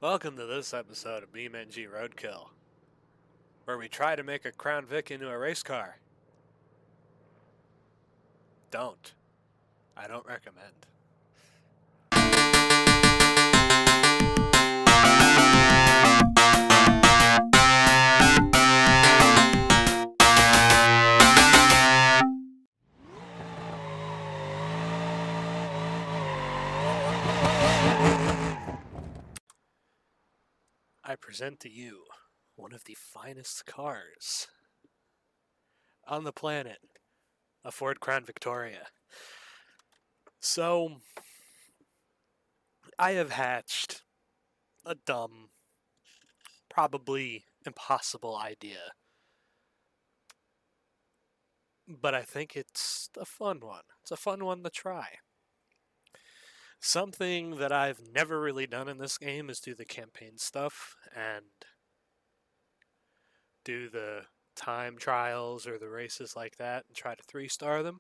Welcome to this episode of BeamNG Roadkill, where we try to make a Crown Vic into a race car. Don't. I don't recommend. I present to you one of the finest cars on the planet, a Ford Crown Victoria. So, I have hatched a dumb, probably impossible idea, but I think it's a fun one. It's a fun one to try. Something that I've never really done in this game is do the campaign stuff and do the time trials or the races like that and try to 3-star them.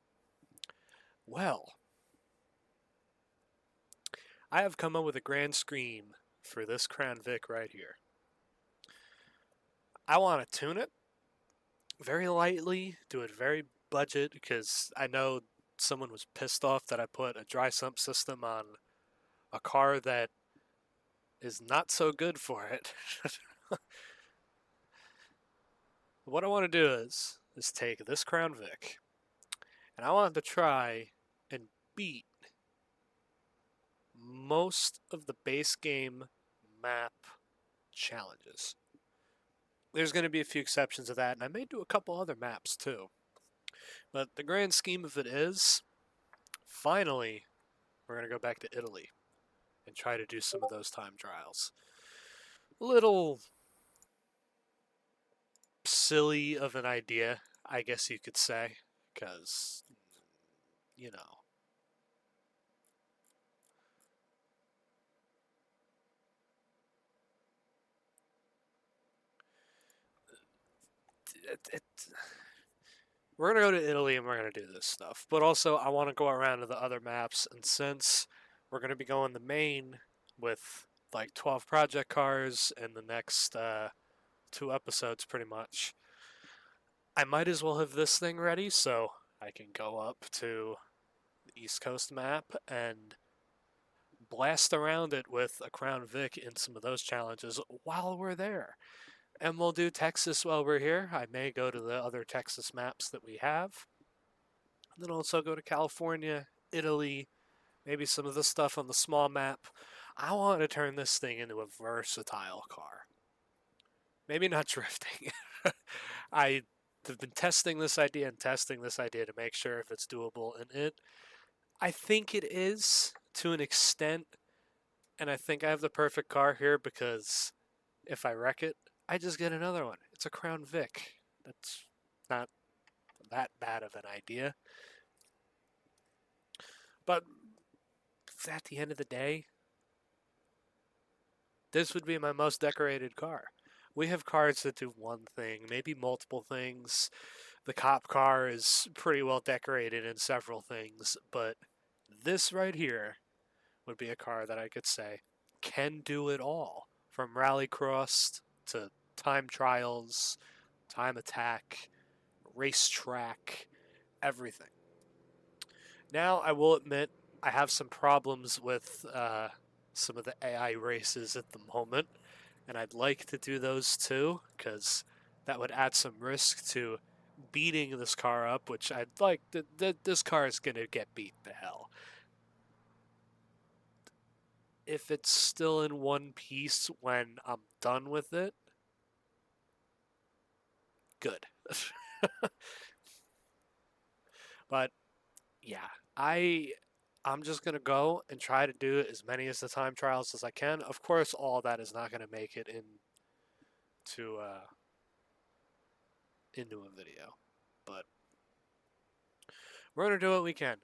Well, I have come up with a grand scheme for this Crown Vic right here. I want to tune it very lightly, do it very budget, because I know someone was pissed off that I put a dry sump system on a car that is not so good for it. What I want to do is take this Crown Vic, and I want to try and beat most of the base game map challenges. There's going to be a few exceptions of that, and I may do a couple other maps too. But the grand scheme of it is, finally, we're going to go back to Italy and try to do some of those time trials. A little silly of an idea, I guess you could say, because, you know, we're going to go to Italy and we're going to do this stuff. But also, I want to go around to the other maps, and since we're going to be going the main with like 12 project cars in the next 2 episodes pretty much, I might as well have this thing ready so I can go up to the East Coast map and blast around it with a Crown Vic in some of those challenges while we're there. And we'll do Texas while we're here. I may go to the other Texas maps that we have. And then also go to California, Italy, maybe some of the stuff on the small map. I want to turn this thing into a versatile car. Maybe not drifting. I have been testing this idea to make sure if it's doable, and I think it is to an extent, and I think I have the perfect car here because if I wreck it, I just get another one. It's a Crown Vic. That's not that bad of an idea. But at the end of the day, this would be my most decorated car. We have cars that do one thing, maybe multiple things. The cop car is pretty well decorated in several things, but this right here would be a car that I could say can do it all, from rallycross to time trials, time attack, racetrack, everything. Now, I will admit, I have some problems with some of the AI races at the moment, and I'd like to do those too, because that would add some risk to beating this car up, which I'd like. This car is going to get beat to hell. If it's still in one piece when I'm done with it, good. But yeah, I'm just gonna go and try to do as many as the time trials as I can. Of course, all that is not gonna make it into a video, but we're gonna do what we can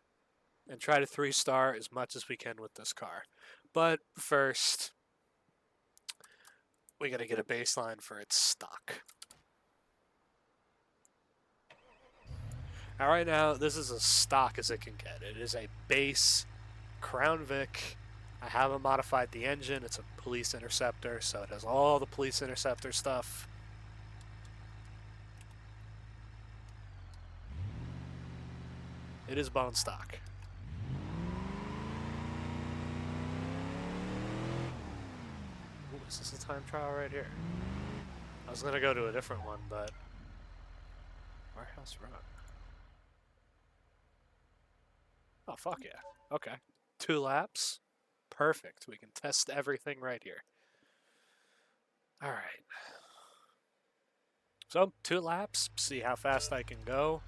and try to 3-star as much as we can with this car. But first, we gotta get a baseline for its stock. Now, right now, this is as stock as it can get. It is a base Crown Vic. I haven't modified the engine. It's a police interceptor, so it has all the police interceptor stuff. It is bone stock. Ooh, is this a time trial right here? I was gonna go to a different one, but Warehouse Road. Oh, fuck yeah. Okay. 2 laps. Perfect. We can test everything right here. All right. So, 2 laps. See how fast I can go.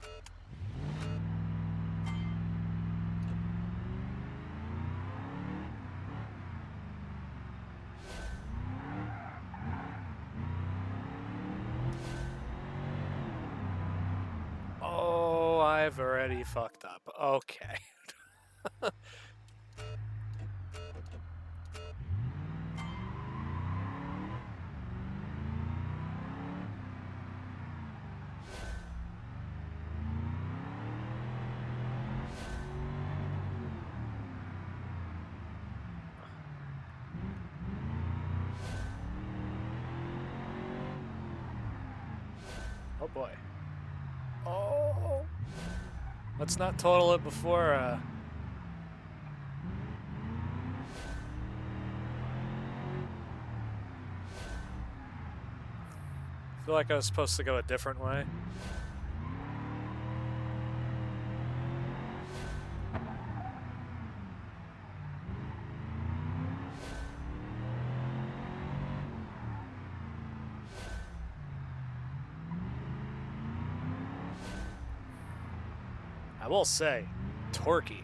Oh, I've already fucked up. Okay. Oh boy. Oh. Let's not total it before, I feel like I was supposed to go a different way. I will say, torquey.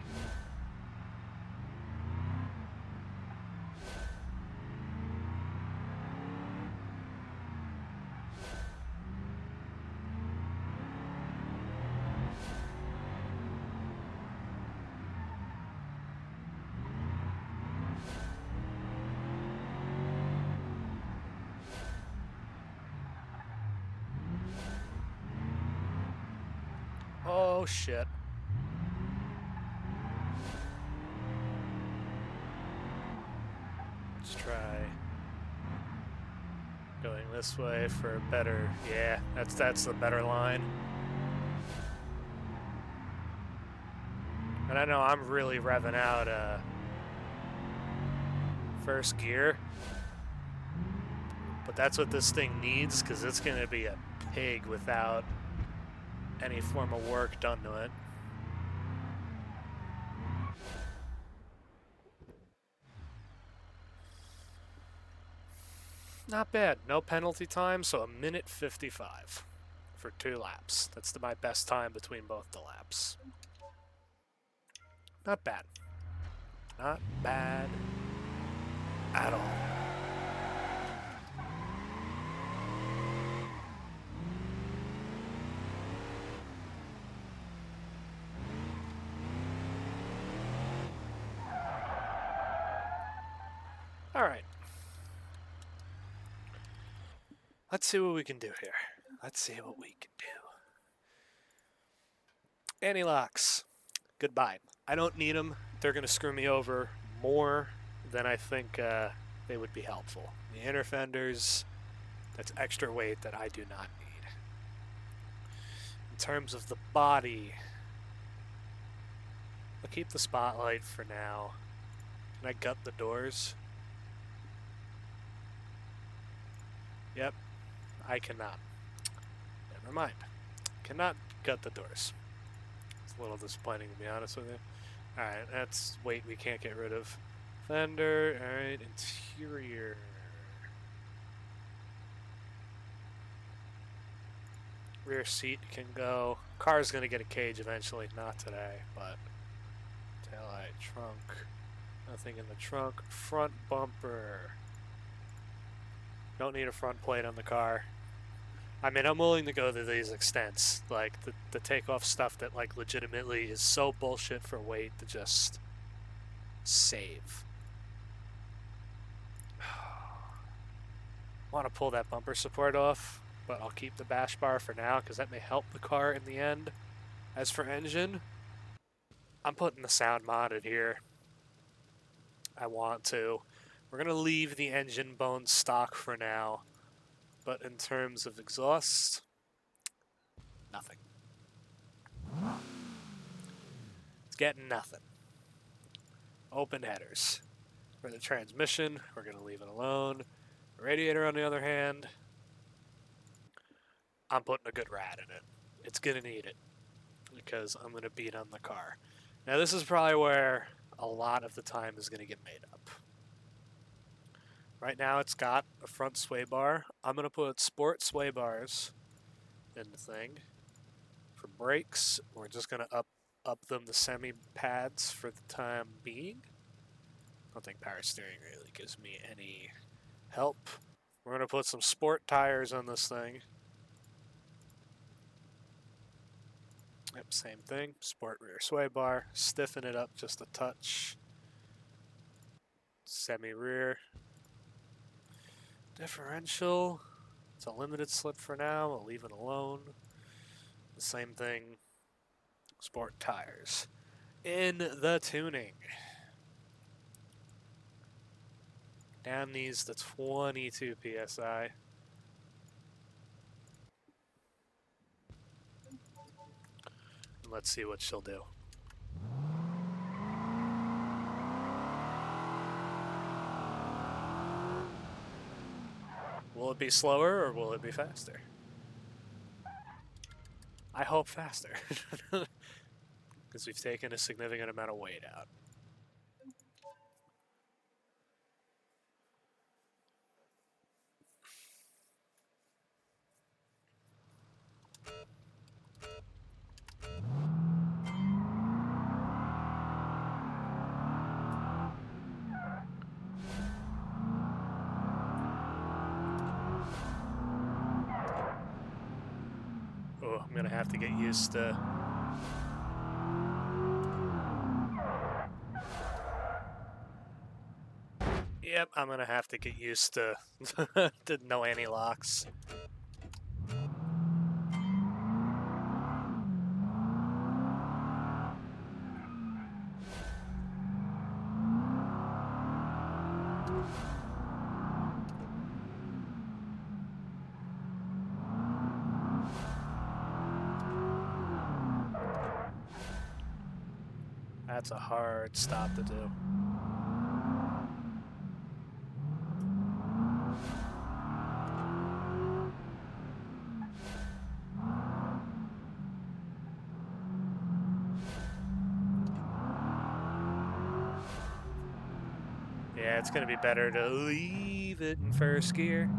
Oh shit. Let's try going this way for a better, yeah, that's the better line. And I know I'm really revving out first gear, but that's what this thing needs, because it's going to be a pig without any form of work done to it. Not bad. No penalty time, so 1:55 for 2 laps. That's my best time between both the laps. Not bad. Not bad at all. All right. Let's see what we can do here. Let's see what we can do. Anti-locks. Goodbye. I don't need them. They're going to screw me over more than I think they would be helpful. The inner fenders, that's extra weight that I do not need. In terms of the body, I'll keep the spotlight for now. Can I gut the doors? Yep, I cannot. Never mind. Cannot gut the doors. It's a little disappointing, to be honest with you. Alright, that's weight we can't get rid of. Fender, alright, interior. Rear seat can go. Car's gonna get a cage eventually, not today, but taillight, trunk. Nothing in the trunk. Front bumper. Don't need a front plate on the car. I mean, I'm willing to go to these extents, like the takeoff stuff that like legitimately is so bullshit for weight to just save. Want to pull that bumper support off, but I'll keep the bash bar for now because that may help the car in the end. As for engine, I'm putting the sound mod in here. I want to. We're going to leave the engine bones stock for now. But in terms of exhaust, nothing. It's getting nothing. Open headers. For the transmission, we're going to leave it alone. Radiator, on the other hand, I'm putting a good rat in it. It's going to need it because I'm going to beat on the car. Now, this is probably where a lot of the time is going to get made up. Right now, it's got a front sway bar. I'm going to put sport sway bars in the thing. For brakes, we're just going to up them to semi pads for the time being. I don't think power steering really gives me any help. We're going to put some sport tires on this thing. Yep, same thing. Sport rear sway bar. Stiffen it up just a touch. Semi-rear. Differential. It's a limited slip for now. We'll leave it alone. The same thing. Sport tires. In the tuning. Down these to 22 PSI. And let's see what she'll do. Will it be slower or will it be faster? I hope faster. Because we've taken a significant amount of weight out. Oh, I'm gonna have to get used to... Yep, I'm gonna have to get used to, to no anti-locks. That's a hard stop to do. Yeah, it's gonna be better to leave it in first gear.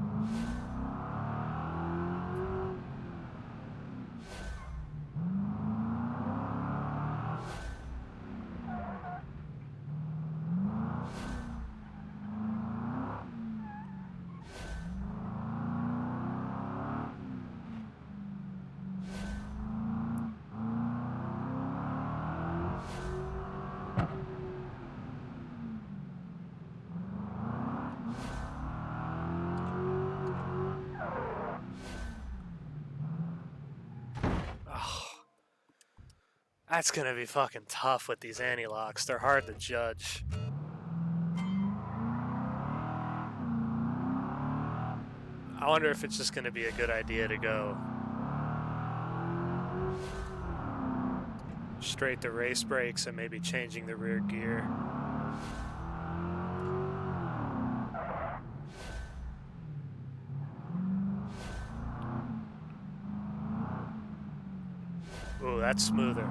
That's gonna be fucking tough with these anti-locks. They're hard to judge. I wonder if it's just gonna be a good idea to go straight to race brakes and maybe changing the rear gear. Ooh, that's smoother.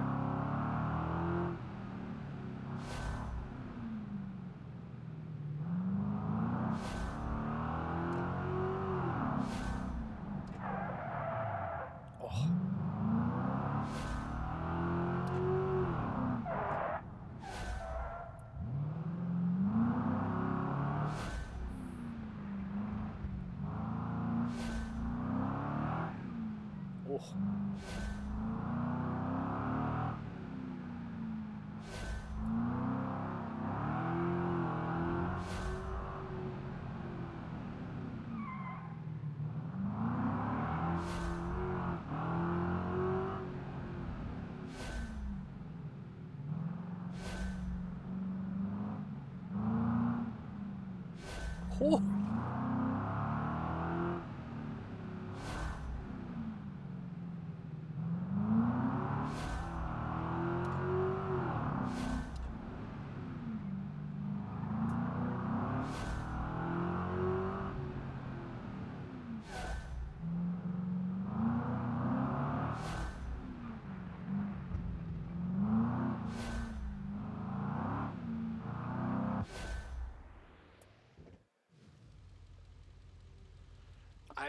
Oh.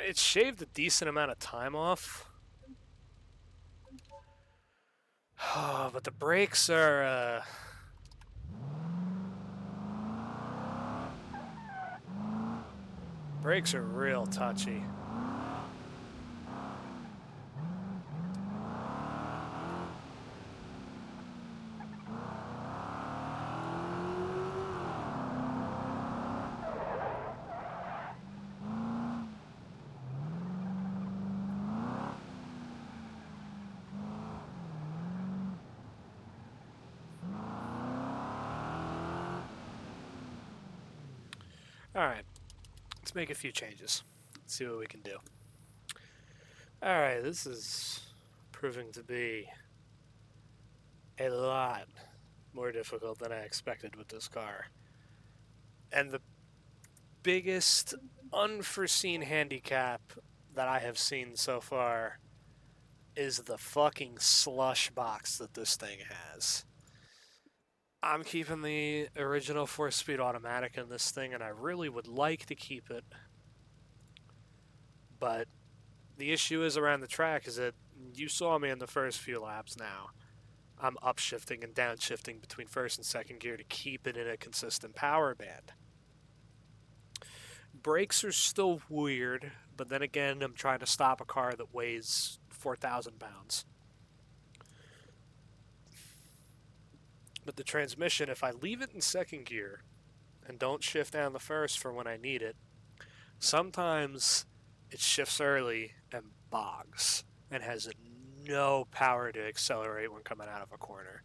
It shaved a decent amount of time off. But the brakes are, brakes are real touchy. Alright, let's make a few changes. Let's see what we can do. Alright, this is proving to be a lot more difficult than I expected with this car. And the biggest unforeseen handicap that I have seen so far is the fucking slush box that this thing has. I'm keeping the original 4-speed automatic in this thing, and I really would like to keep it. But the issue is around the track is that you saw me in the first few laps now. I'm upshifting and downshifting between first and second gear to keep it in a consistent power band. Brakes are still weird, but then again, I'm trying to stop a car that weighs 4,000 pounds. But the transmission, if I leave it in second gear and don't shift down the first for when I need it, sometimes it shifts early and bogs and has no power to accelerate when coming out of a corner.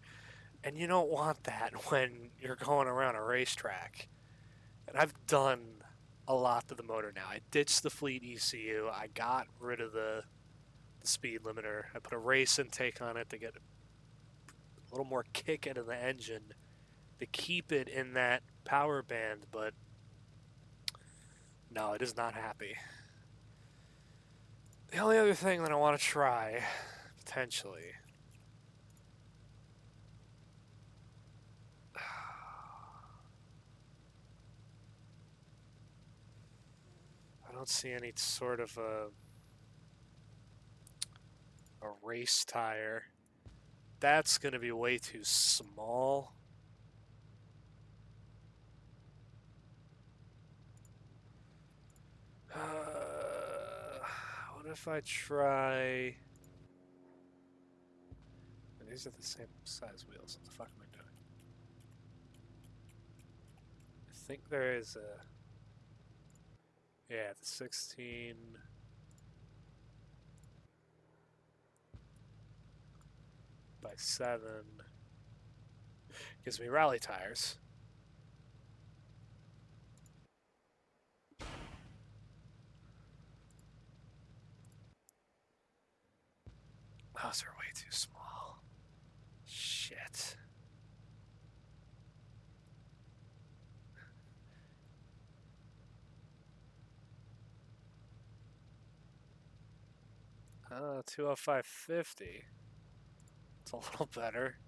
And you don't want that when you're going around a racetrack. And I've done a lot to the motor now. I ditched the fleet ECU. I got rid of the speed limiter. I put a race intake on it to get a little more kick into the engine to keep it in that power band, but no, it is not happy. The only other thing that I want to try, potentially, I don't see any sort of a race tire. That's going to be way too small. What if I try... These are the same size wheels. What the fuck am I doing? I think there is a... Yeah, the 16... by 7... gives me rally tires. Those are way too small. Shit. Oh, 205.50. It's a little better.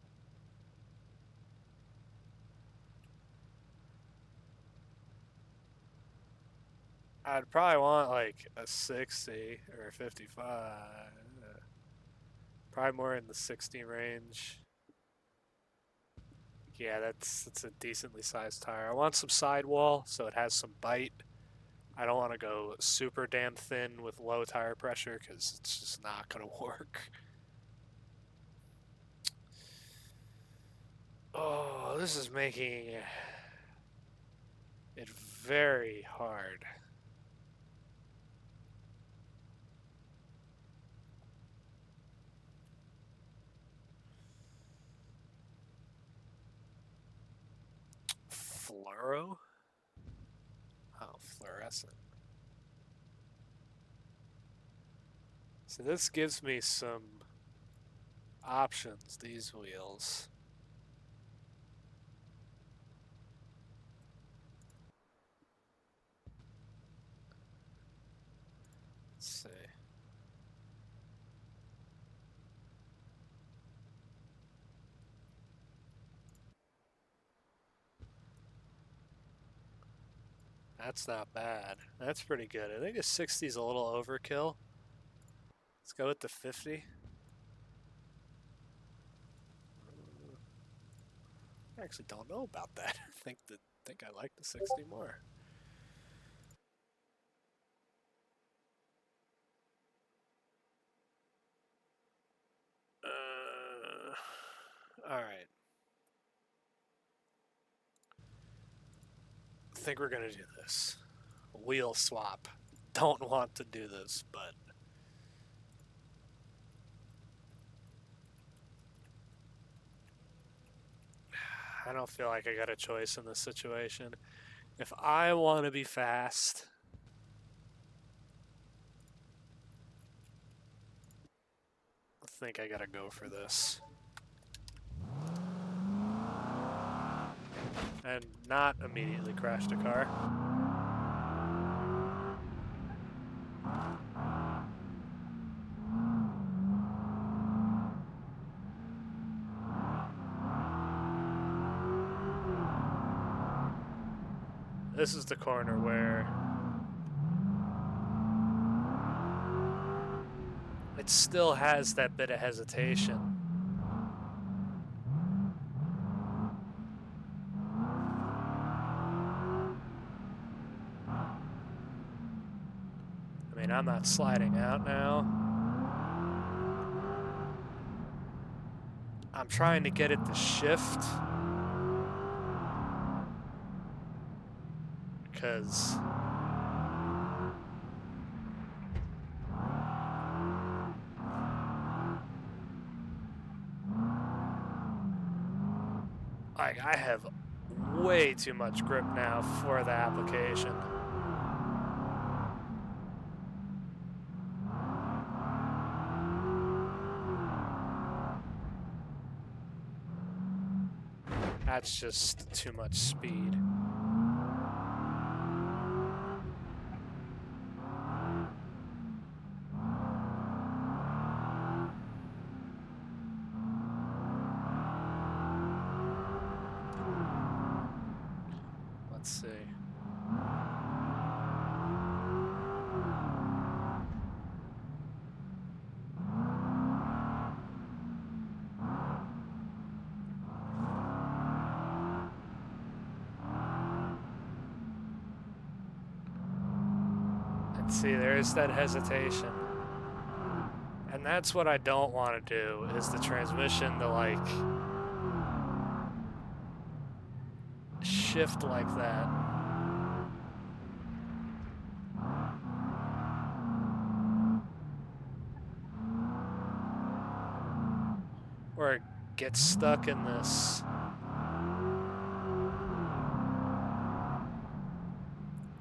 I'd probably want like a 60 or a 55. Probably more in the 60 range. Yeah, that's a decently sized tire. I want some sidewall so it has some bite. I don't want to go super damn thin with low tire pressure because it's just not going to work. Oh, this is making it very hard. Fluoro? Oh, bypass it. So this gives me some options, these wheels. Let's see. That's not bad. That's pretty good. I think a 60 is a little overkill. Let's go with the 50. I actually don't know about that. I think I like the 60 more. All right. I think we're gonna do this. Wheel swap. Don't want to do this, but I don't feel like I got a choice in this situation. If I want to be fast, I think I gotta go for this. And not immediately crash the car. This is the corner where it still has that bit of hesitation. I mean, I'm not sliding out now. I'm trying to get it to shift. Because like I have way too much grip now for the application. That's just too much speed. Let's see. And see, there's that hesitation. And that's what I don't want to do, is the transmission to like shift like that. Or it gets stuck in this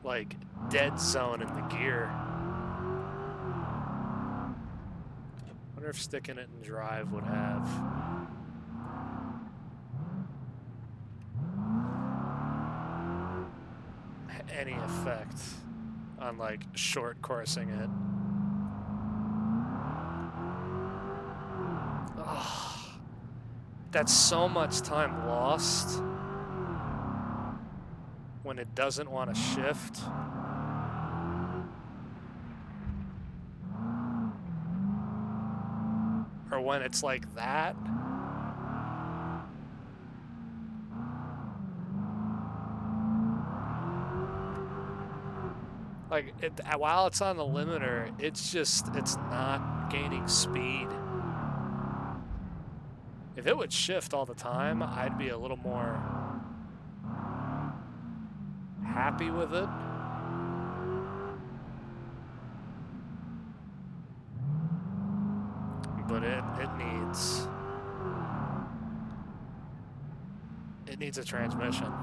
like dead zone in the gear. I wonder if sticking it in drive would have any effect on like short coursing it. Oh, that's so much time lost when it doesn't want to shift. Or when it's like that. Like, while it's on the limiter, it's not gaining speed. If it would shift all the time, I'd be a little more happy with it. But it needs a transmission.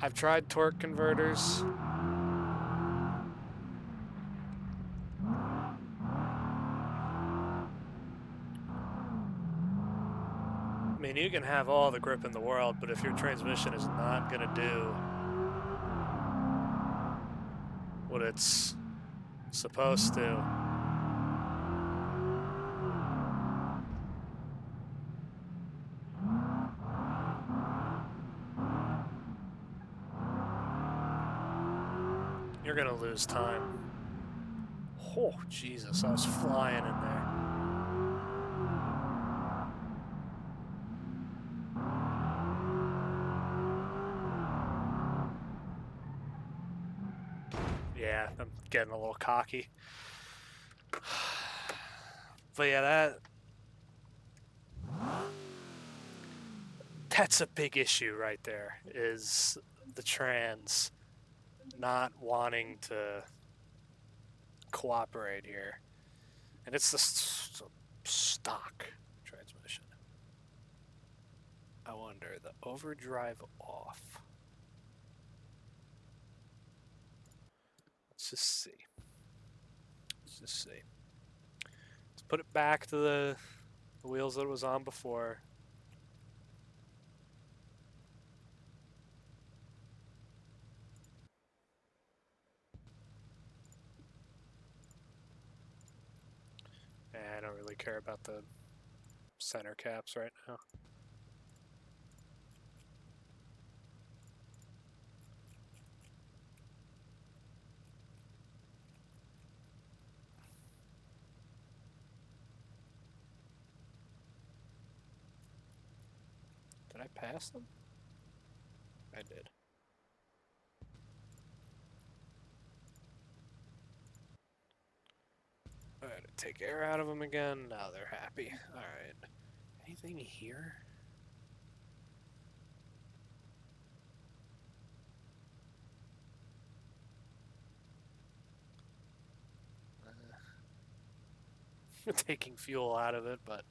I've tried torque converters. I mean, you can have all the grip in the world, but if your transmission is not going to do what it's supposed to, you're going to lose time. Oh, Jesus, I was flying in there. Yeah, I'm getting a little cocky. But yeah, that's a big issue right there, is the trans not wanting to cooperate here. And it's the stock transmission. I wonder, the overdrive off. Let's just see. Let's put it back to the wheels that it was on before. I don't really care about the center caps right now. Did I pass them? I did. I had to take air out of them again. Now they're happy. Alright. Anything here? Taking fuel out of it, but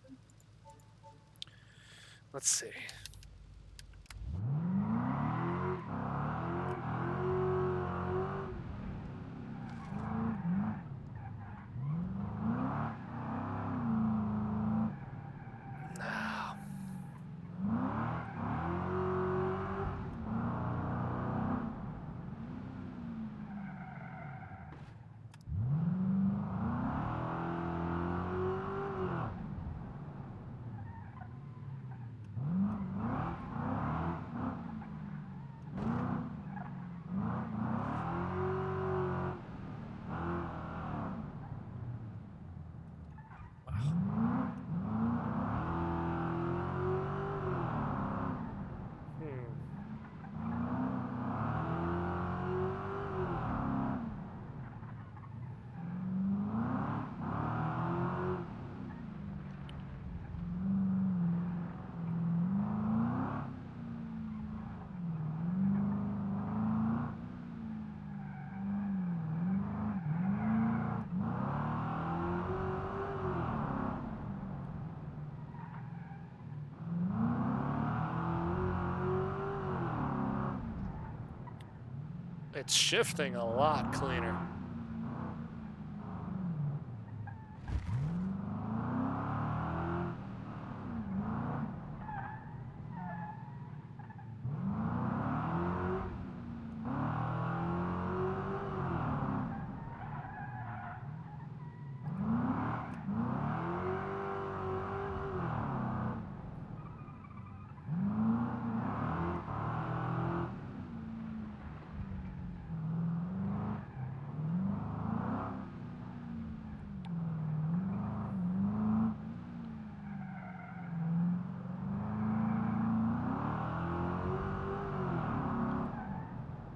let's see. Now. It's shifting a lot cleaner.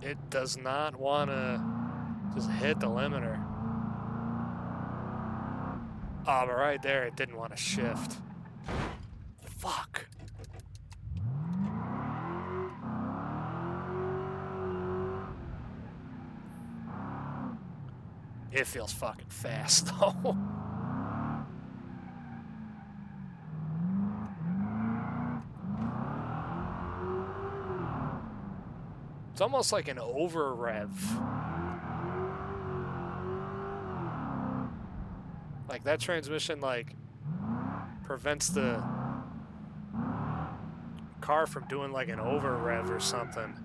It does not want to just hit the limiter. Oh, but right there, it didn't want to shift. Fuck. It feels fucking fast, though. It's almost like an over rev. Like that transmission like prevents the car from doing like an over rev or something.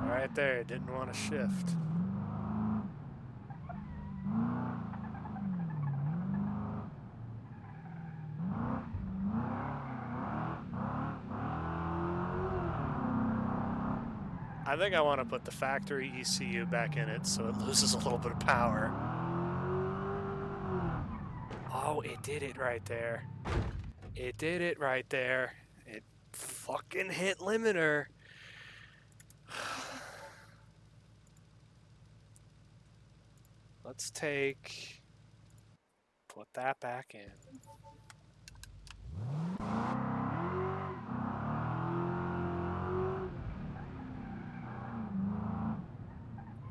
Right there, it didn't want to shift. I think I want to put the factory ECU back in it so it loses a little bit of power. Oh, it did it right there. It did it right there. It fucking hit limiter. Let's put that back in.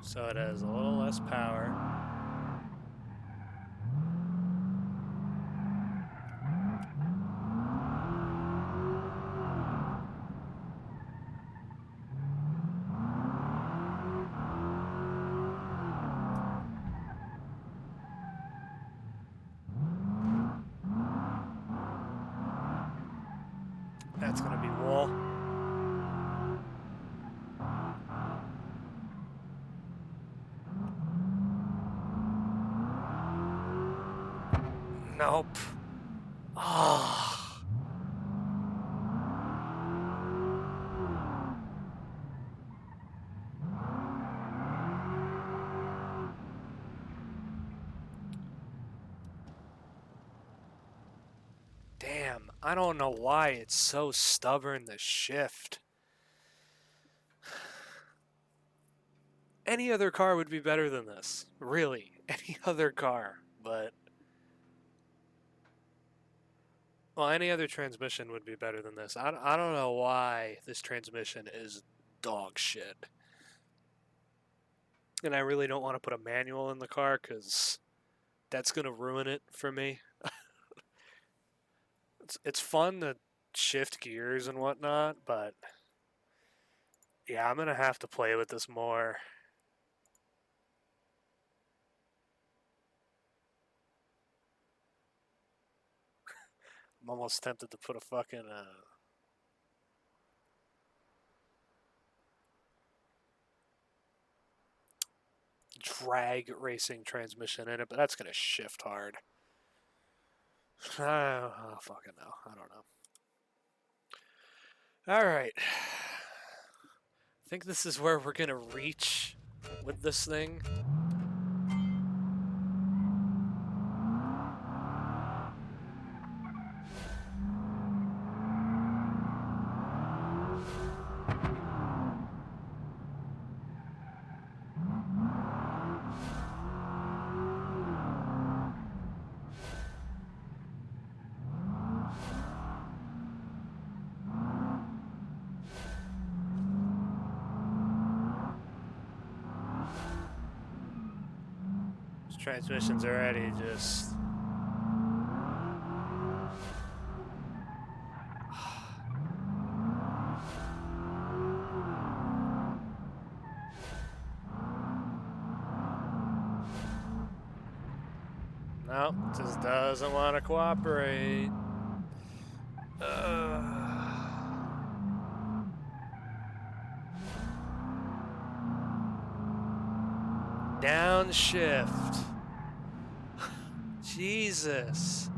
So it has a little less power. That's gonna be wall. Nope. Ah. Damn, I don't know why it's so stubborn to shift. Any other car would be better than this. Really, any other car, but... Well, any other transmission would be better than this. I don't know why this transmission is dog shit. And I really don't want to put a manual in the car because that's going to ruin it for me. It's fun to shift gears and whatnot, but yeah, I'm going to have to play with this more. I'm almost tempted to put a fucking drag racing transmission in it, but that's going to shift hard. Oh, fucking no. I don't know. All right. I think this is where we're going to reach with this thing. Transmission's already just... Nope, just doesn't want to cooperate. Downshift. Jesus.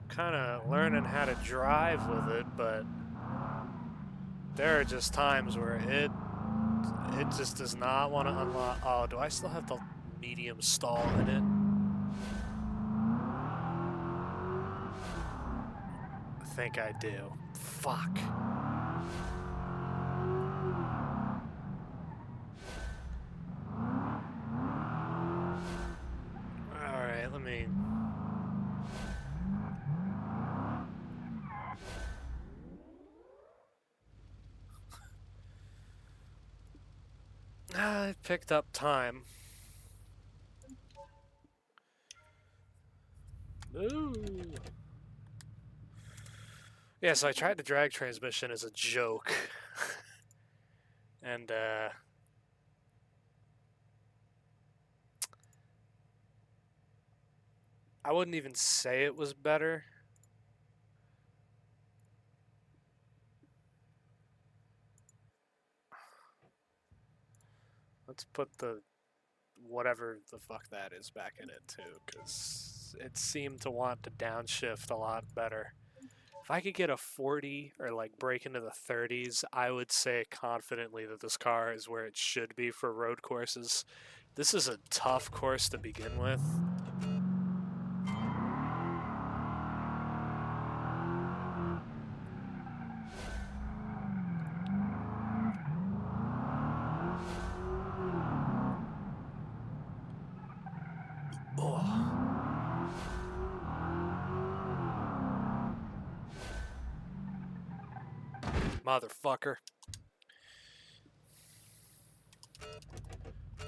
Kind of learning how to drive with it, but there are just times where it just does not want to unlock. Oh, do I still have the medium stall in it? I think I do. Fuck. let me... I picked up time. Ooh. Yeah, so I tried the drag transmission as a joke. And, I wouldn't even say it was better. Let's put the whatever the fuck that is back in it too, because it seemed to want to downshift a lot better. If I could get a 40 or like break into the 30s, I would say confidently that this car is where it should be for road courses. This is a tough course to begin with. Motherfucker.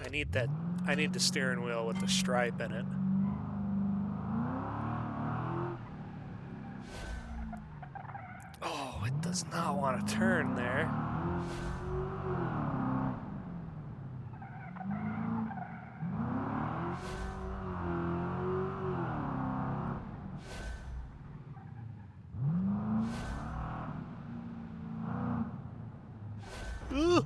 I need the steering wheel with the stripe in it. Oh, it does not want to turn there. Ooh.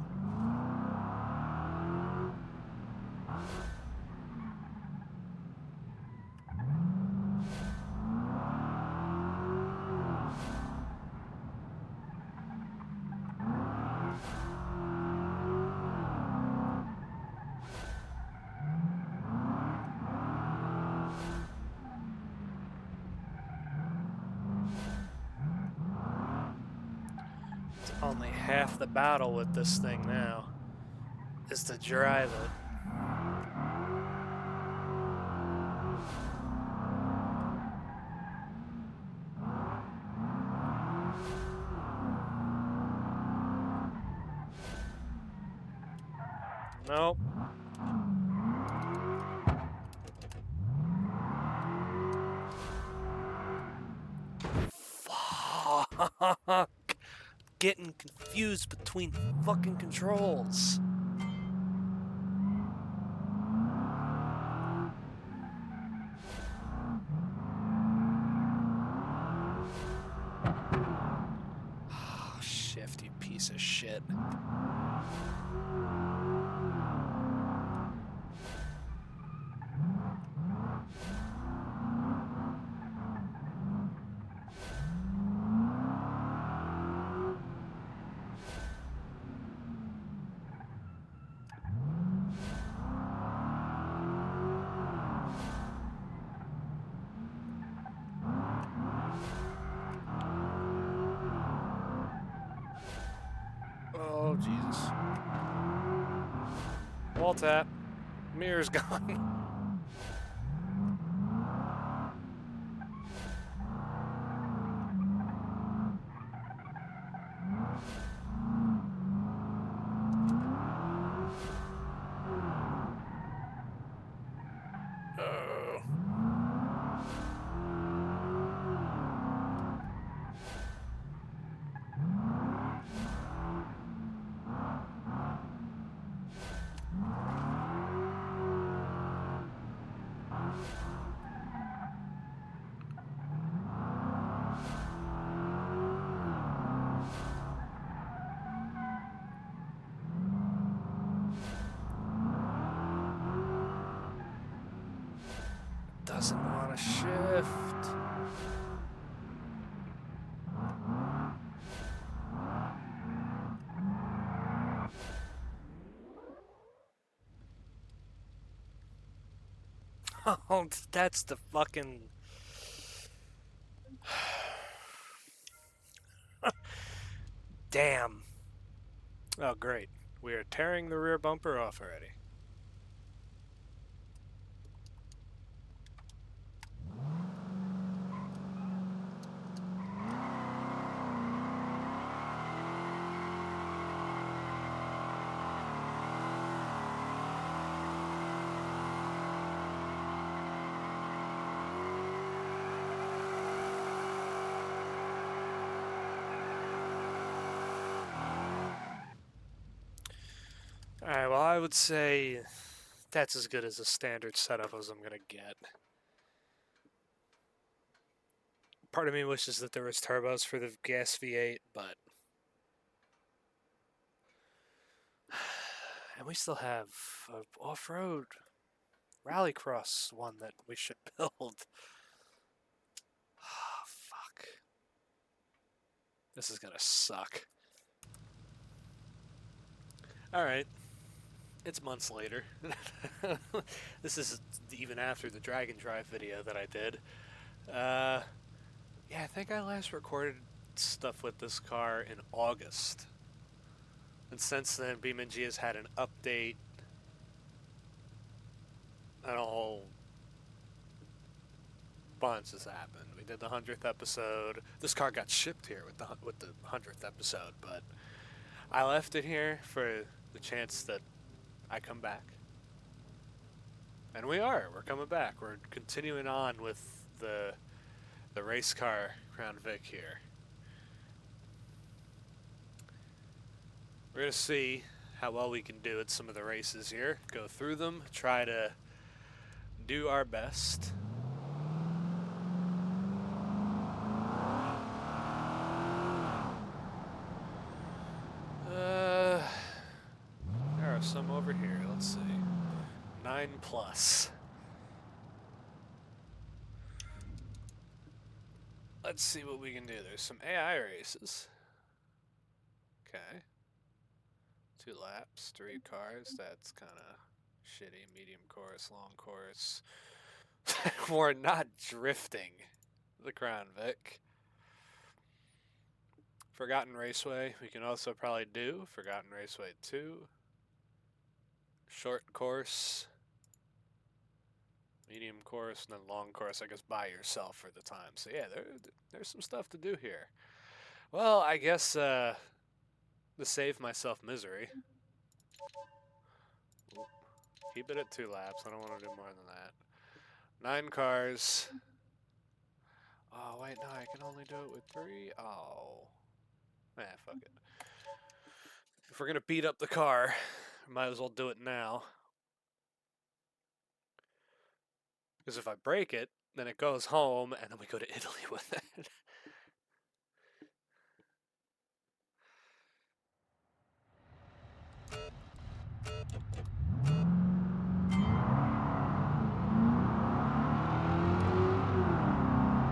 Only half the battle with this thing now is to drive it. Nope. Fuck. Getting confused between fucking controls. Oh, shift, you piece of shit. Oh, Jesus. Wall tap. Mirror's gone. Oh. Doesn't want to shift. Oh, that's the fucking... Damn. Oh, great. We are tearing the rear bumper off already. I would say that's as good as a standard setup as I'm gonna get. Part of me wishes that there was turbos for the gas V8, but and we still have an off-road rallycross one that we should build. Oh, fuck. This is gonna suck. Alright. It's months later. This is even after the Dragon Drive video that I did. Yeah, I think I last recorded stuff with this car in August. And since then, BeamNG has had an update and a whole bunch has happened. We did the 100th episode. This car got shipped here with the 100th episode, but I left it here for the chance that I come back. And we are. We're coming back. We're continuing on with the race car Crown Vic here. We're going to see how well we can do at some of the races here. Go through them. Try to do our best. There are some over here. Let's see. 9+. Let's see what we can do. There's some AI races. Okay. 2 laps, 3 cars. That's kind of shitty. Medium course, long course. We're not drifting the Crown Vic. Forgotten Raceway. We can also probably do Forgotten Raceway 2. Short course. Medium course, and then long course, I guess, by yourself for the time. So yeah, there's some stuff to do here. Well, I guess to save myself misery, keep it at 2 laps. I don't want to do more than that. 9 cars. Oh wait, no, I can only do it with 3. Oh, fuck it. If we're gonna beat up the car, might as well do it now. Because if I break it, then it goes home, and then we go to Italy with it.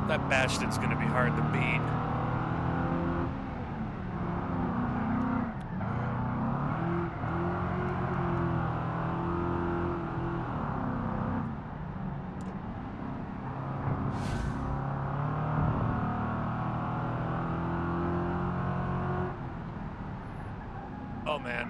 That Bastion's gonna be hard to beat. Oh man.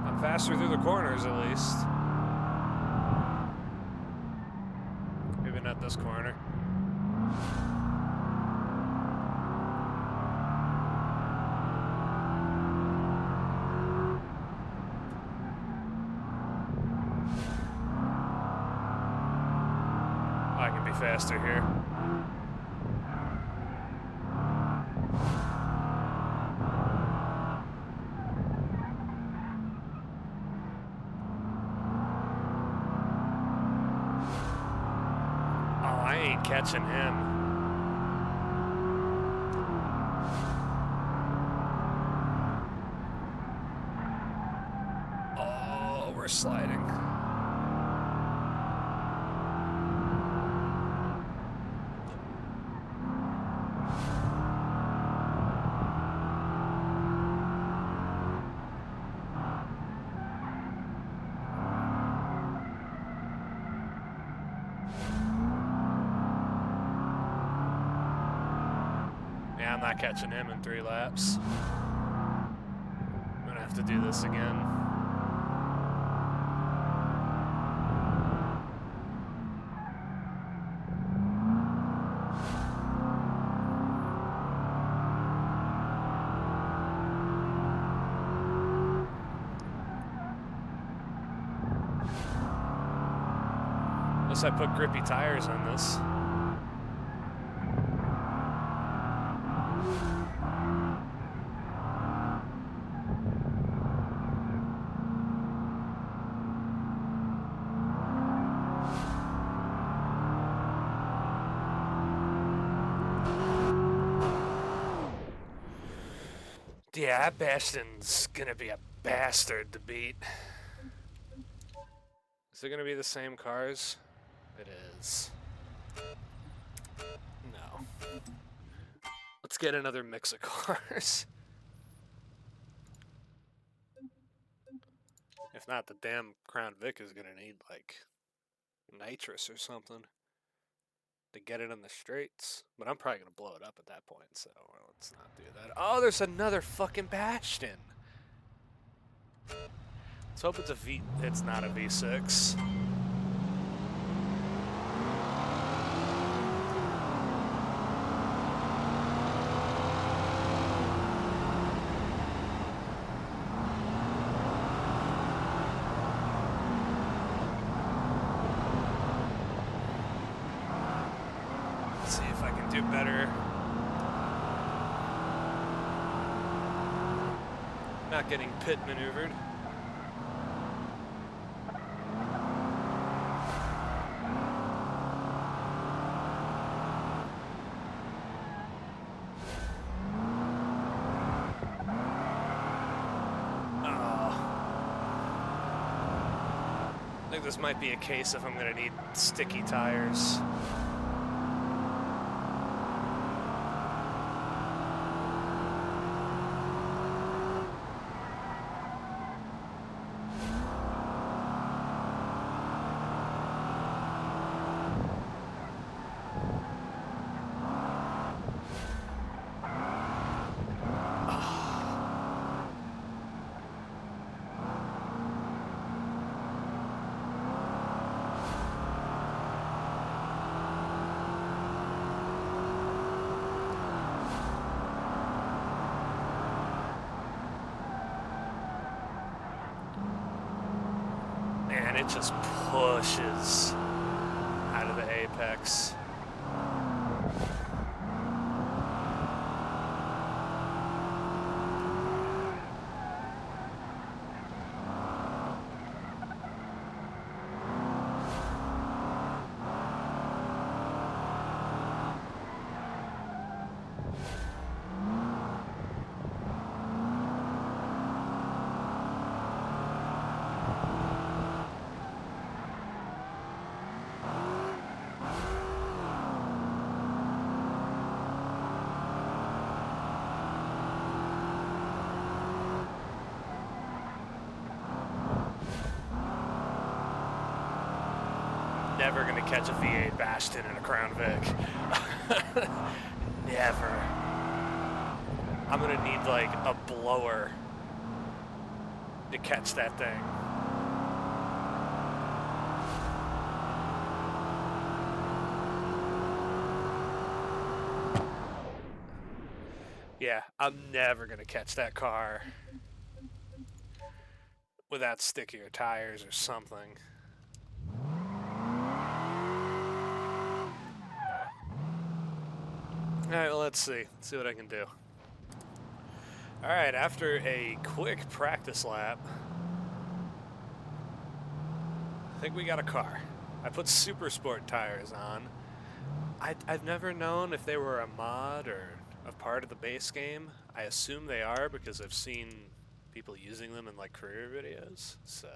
I'm faster through the corners at least. Maybe not this corner. I can be faster here. Oh, I ain't catching him. Oh, we're sliding. Yeah, I'm not catching him in 3 laps. I'm gonna have to do this again. Unless I put grippy tires on this. Yeah, Bastion's gonna be a bastard to beat. Is it gonna be the same cars? It is. No. Let's get another mix of cars. If not, the damn Crown Vic is gonna need, like, nitrous or something to get it in the straights. But I'm probably gonna blow it up at that point, so let's not do that. Oh, there's another fucking Bastion! Let's hope it's a V. It's not a V6. Let's see if I can do better. Not getting pit maneuvered. I think this might be a case if I'm going to need sticky tires. And it just pushes out of the apex. Never gonna catch a V8 Bastion in a Crown Vic. Never. I'm gonna need like a blower to catch that thing. Yeah, I'm never gonna catch that car without stickier tires or something. Alright, well, let's see. Let's see what I can do. Alright, after a quick practice lap, I think we got a car. I put Super Sport tires on. I've never known if they were a mod or a part of the base game. I assume they are because I've seen people using them in like career videos. So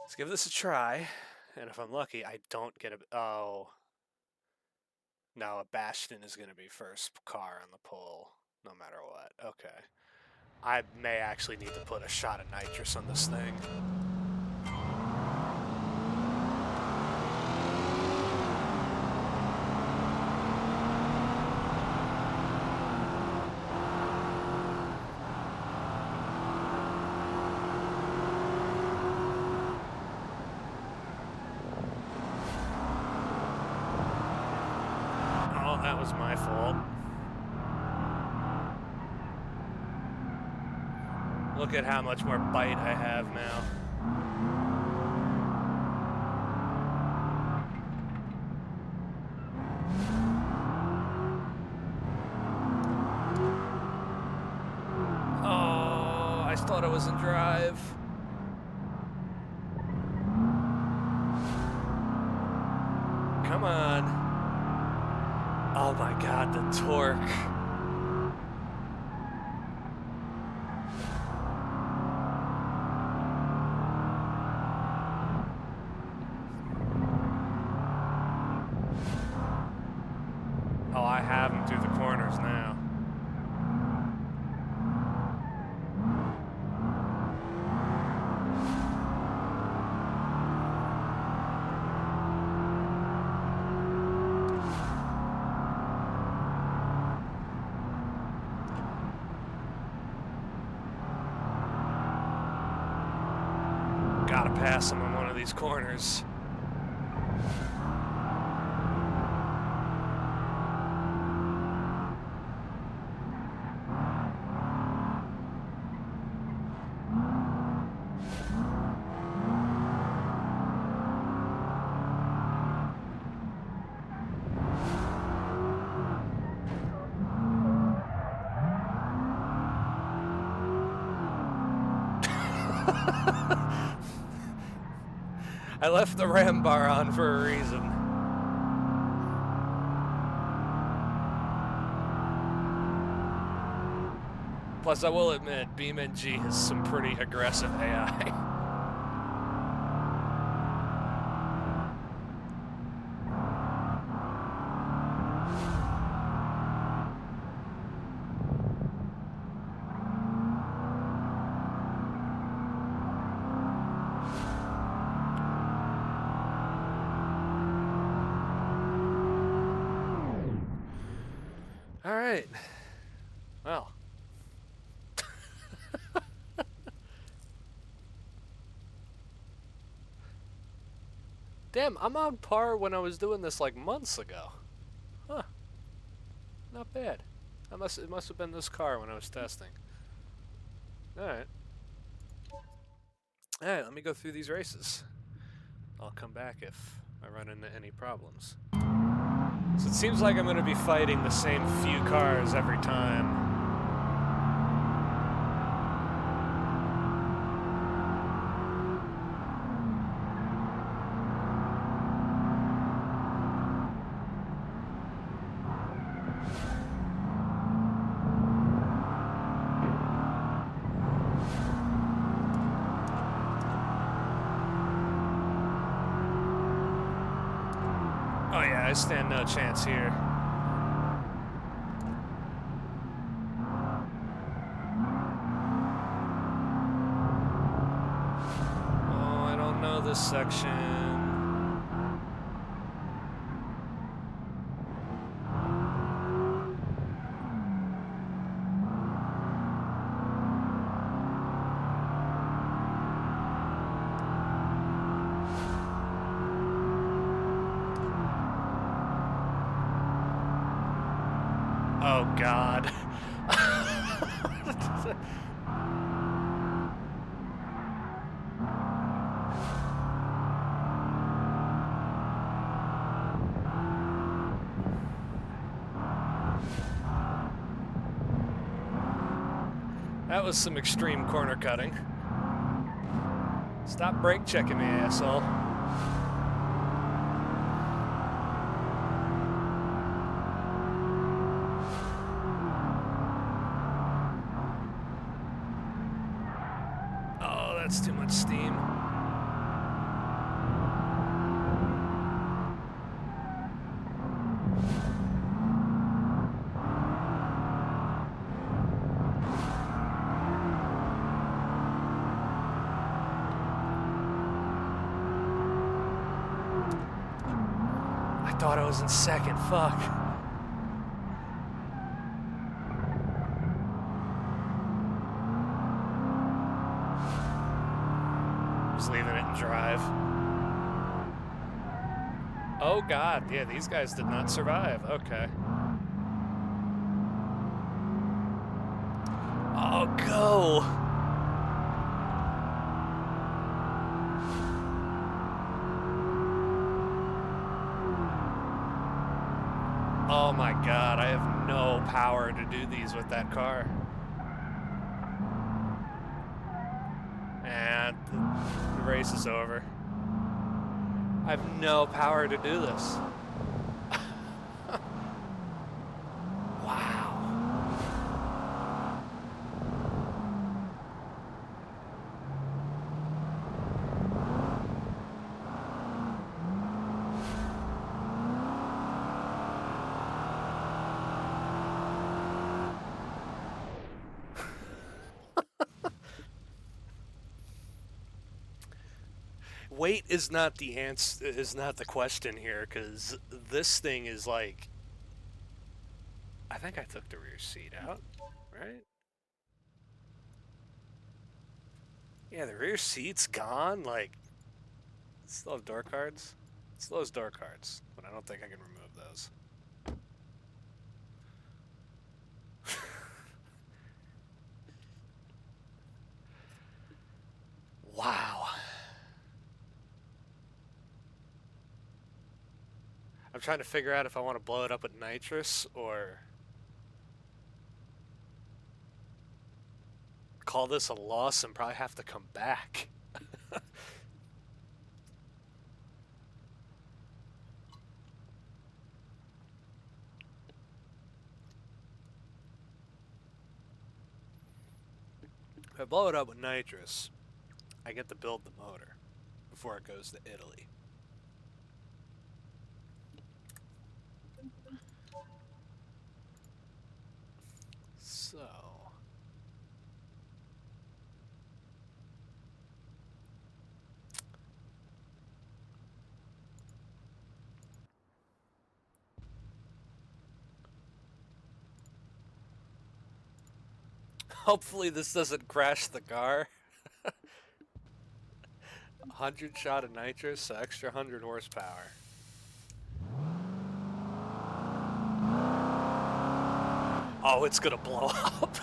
let's give this a try. And if I'm lucky, I don't get a... Oh. No, a Bastion is going to be first car on the pole, no matter what. Okay. I may actually need to put a shot of nitrous on this thing. That was my fault. Look at how much more bite I have now. Just thought I was in drive. Come on. Oh my god, the torque. Oh, I have him through the corners now. Gotta pass him on one of these corners. I left the ram bar on for a reason. Plus, I will admit, BeamNG has some pretty aggressive AI. All right. Well. Damn, I'm on par when I was doing this like months ago. Huh. Not bad. It must have been this car when I was testing. Alright. Alright, let me go through these races. I'll come back if I run into any problems. So it seems like I'm going to be fighting the same few cars every time. Oh yeah, I stand no chance here. Oh, I don't know this section. Oh God. That was some extreme corner cutting. Stop brake checking me, asshole. That's too much steam. I thought I was in second, fuck. Leaving it in drive. Oh God, yeah, these guys did not survive. Okay. Oh, go! Oh my God, I have no power to do these with that car. The race is over. I have no power to do this. Wow. Weight is not the answer, is not the question here, because this thing is like, I think I took the rear seat out, right? Yeah, the rear seat's gone. Like, still have door cards. Still has door cards, but I don't think I can remove those. Wow. I'm trying to figure out if I want to blow it up with nitrous or call this a loss and probably have to come back. If I blow it up with nitrous, I get to build the motor before it goes to Italy. So... hopefully this doesn't crash the car. 100 shot of nitrous, so extra 100 horsepower. Oh, it's gonna blow up.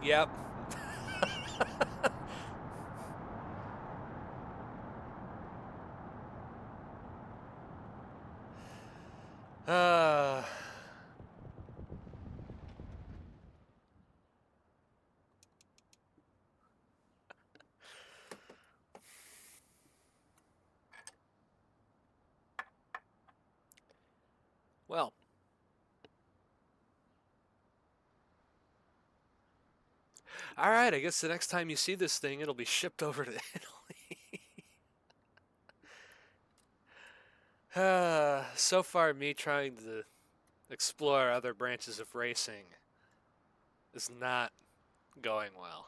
Yep. Well. Alright, I guess the next time you see this thing, it'll be shipped over to Italy. So far, me trying to explore other branches of racing is not going well.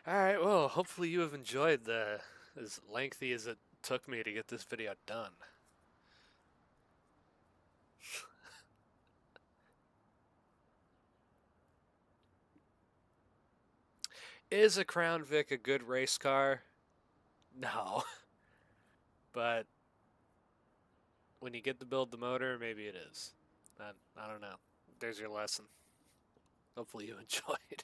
Alright, well, hopefully you have enjoyed as lengthy as it took me to get this video done. Is a Crown Vic a good race car? No. But when you get to build the motor, maybe it is. I don't know. There's your lesson. Hopefully you enjoyed.